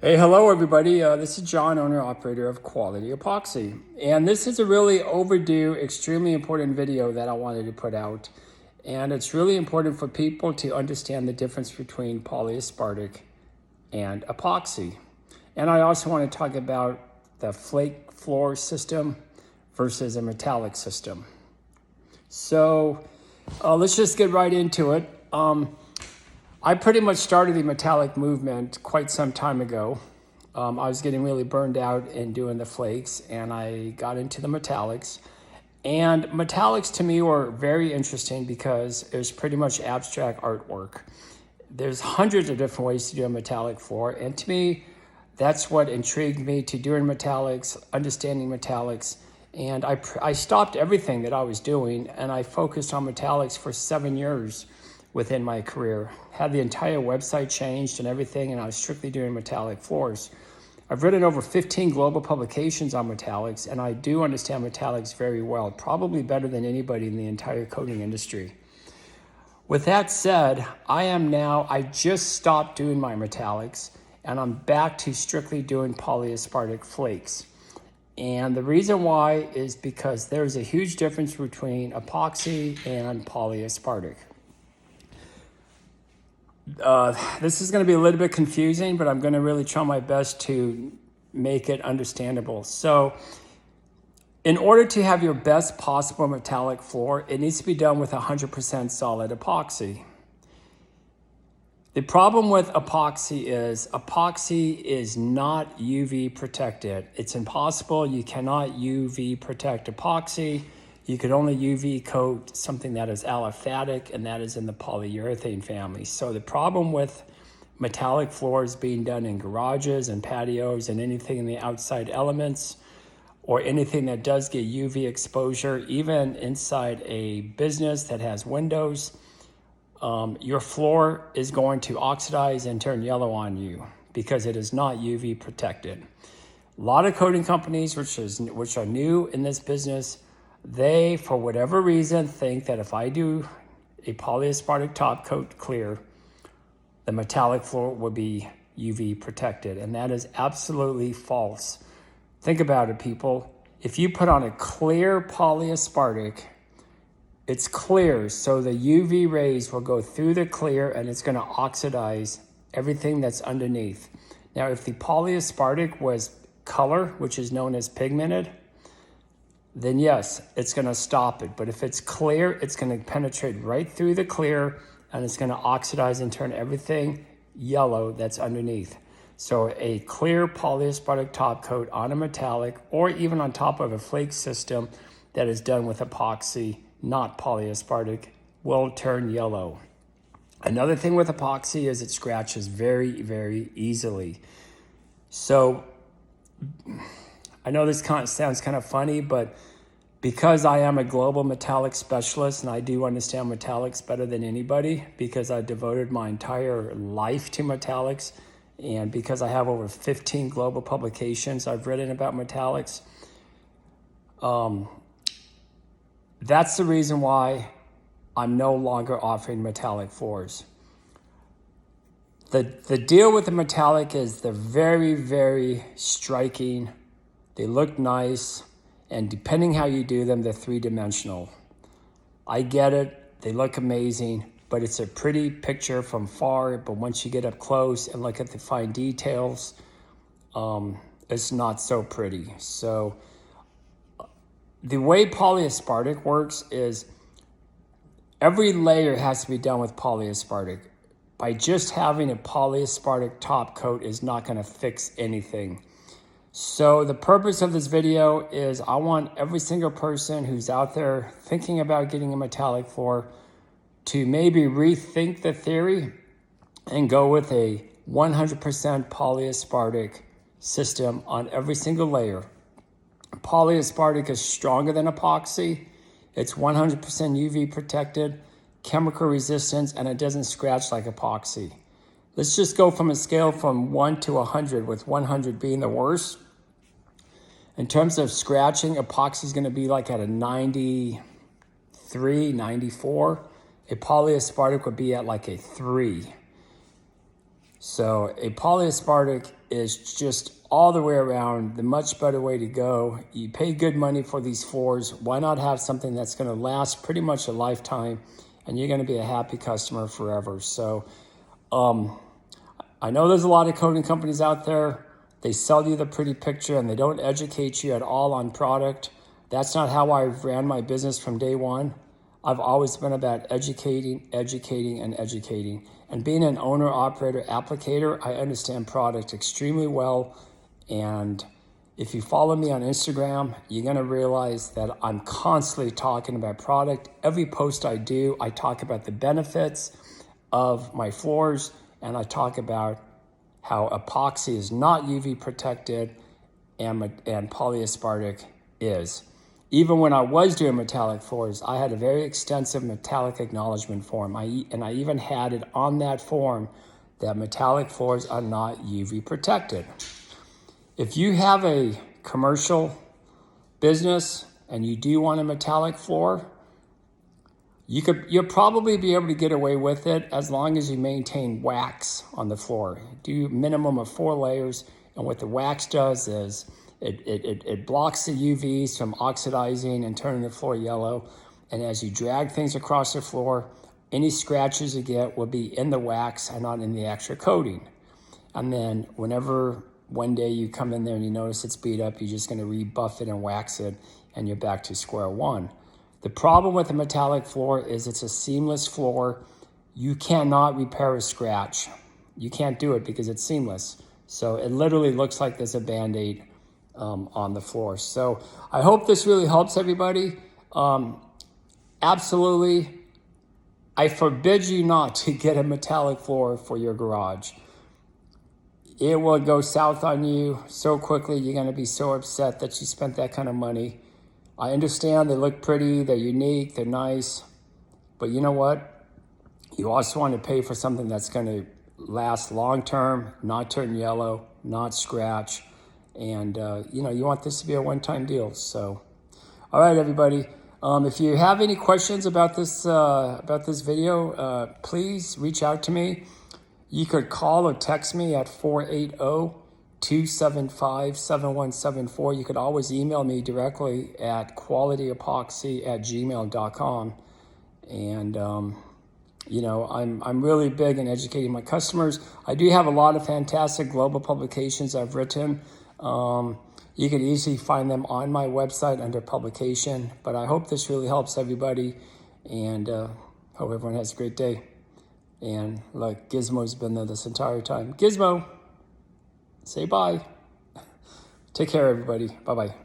Hey, hello everybody. This is John, owner operator of Quality Epoxy. And this is a really overdue, extremely important video that I wanted to put out. And it's really important for people to understand the difference between polyaspartic and epoxy. And I also want to talk about the flake floor system versus a metallic system. So let's just get right into it. I pretty much started the metallic movement quite some time ago. I was getting really burned out in doing the flakes, and I got into the metallics. And metallics to me were very interesting because it was pretty much abstract artwork. There's hundreds of different ways to do a metallic floor, and to me, that's what intrigued me to doing metallics, understanding metallics. And I stopped everything that I was doing, and I focused on metallics for 7 years within my career. Had the entire website changed and everything, and I was strictly doing metallic floors. I've written over 15 global publications on metallics, and I do understand metallics very well, probably better than anybody in the entire coating industry. With that said, I just stopped doing my metallics, and I'm back to strictly doing polyaspartic flakes. And the reason why is because there's a huge difference between epoxy and polyaspartic. This is going to be a little bit confusing, but I'm going to really try my best to make it understandable. So in order to have your best possible metallic floor, it needs to be done with 100% solid epoxy. The problem with epoxy is not UV protected. It's impossible. You cannot UV protect epoxy. You could only UV coat something that is aliphatic, and that is in the polyurethane family. So the problem with metallic floors being done in garages and patios and anything in the outside elements, or anything that does get UV exposure, even inside a business that has windows, your floor is going to oxidize and turn yellow on you because it is not UV protected. A lot of coating companies, which are new in this business, they, for whatever reason, think that if I do a polyaspartic top coat clear, the metallic floor will be UV protected, and that is absolutely false. Think about it, people. If you put on a clear polyaspartic, it's clear, so the UV rays will go through the clear and it's going to oxidize everything that's underneath. Now, if the polyaspartic was color, which is known as pigmented, then yes, it's going to stop it. But if it's clear, it's going to penetrate right through the clear, and it's going to oxidize and turn everything yellow that's underneath. So a clear polyaspartic top coat on a metallic, or even on top of a flake system that is done with epoxy, not polyaspartic, will turn yellow. Another thing with epoxy is it scratches very, very easily. So I know this sounds kind of funny, but because I am a global metallic specialist and I do understand metallics better than anybody, because I devoted my entire life to metallics, and because I have over 15 global publications I've written about metallics, that's the reason why I'm no longer offering metallic floors. The deal with the metallic is they're very, very striking. They look nice, and depending how you do them, they're three-dimensional. I get it, they look amazing, but it's a pretty picture from far, but once you get up close and look at the fine details, it's not so pretty. So the way polyaspartic works is every layer has to be done with polyaspartic. By just having a polyaspartic top coat is not going to fix anything. So the purpose of this video is I want every single person who's out there thinking about getting a metallic floor to maybe rethink the theory and go with a 100% polyaspartic system on every single layer. Polyaspartic is stronger than epoxy. It's 100% UV protected, chemical resistance, and it doesn't scratch like epoxy. Let's just go from a scale from 1 to 100, with 100 being the worst. In terms of scratching, epoxy is going to be like at a 93, 94. A polyaspartic would be at like a 3. So a polyaspartic is just all the way around the much better way to go. You pay good money for these floors. Why not have something that's going to last pretty much a lifetime, and you're going to be a happy customer forever. So I know there's a lot of coating companies out there. They sell you the pretty picture and they don't educate you at all on product. That's not how I ran my business from day one. I've always been about educating, and educating. And being an owner, operator, applicator, I understand product extremely well. And if you follow me on Instagram, you're gonna realize that I'm constantly talking about product. Every post I do, I talk about the benefits of my floors, and I talk about how epoxy is not UV protected and polyaspartic is. Even when I was doing metallic floors, I had a very extensive metallic acknowledgement form. I even had it on that form that metallic floors are not UV protected. If you have a commercial business and you do want a metallic floor, you'll probably be able to get away with it as long as you maintain wax on the floor. Do a minimum of 4 layers, and what the wax does is it blocks the UVs from oxidizing and turning the floor yellow. And as you drag things across the floor, any scratches you get will be in the wax and not in the extra coating. And then whenever one day you come in there and you notice it's beat up, you're just going to rebuff it and wax it, and you're back to square one. The problem with a metallic floor is it's a seamless floor. You cannot repair a scratch. You can't do it because it's seamless. So it literally looks like there's a Band-Aid on the floor. So I hope this really helps everybody. Absolutely, I forbid you not to get a metallic floor for your garage. It will go south on you so quickly. You're going to be so upset that you spent that kind of money. I understand they look pretty, they're unique, they're nice, but you know what? You also want to pay for something that's going to last long-term, not turn yellow, not scratch, and you want this to be a one-time deal. So, all right, everybody. If you have any questions about this video, please reach out to me. You could call or text me at 480-275-7174. You could always email me directly at qualityepoxy@gmail.com. And, I'm really big in educating my customers. I do have a lot of fantastic global publications I've written. You can easily find them on my website under publication. But I hope this really helps everybody, and hope everyone has a great day. And look, Gizmo's been there this entire time. Gizmo, say bye. Take care, everybody. Bye-bye.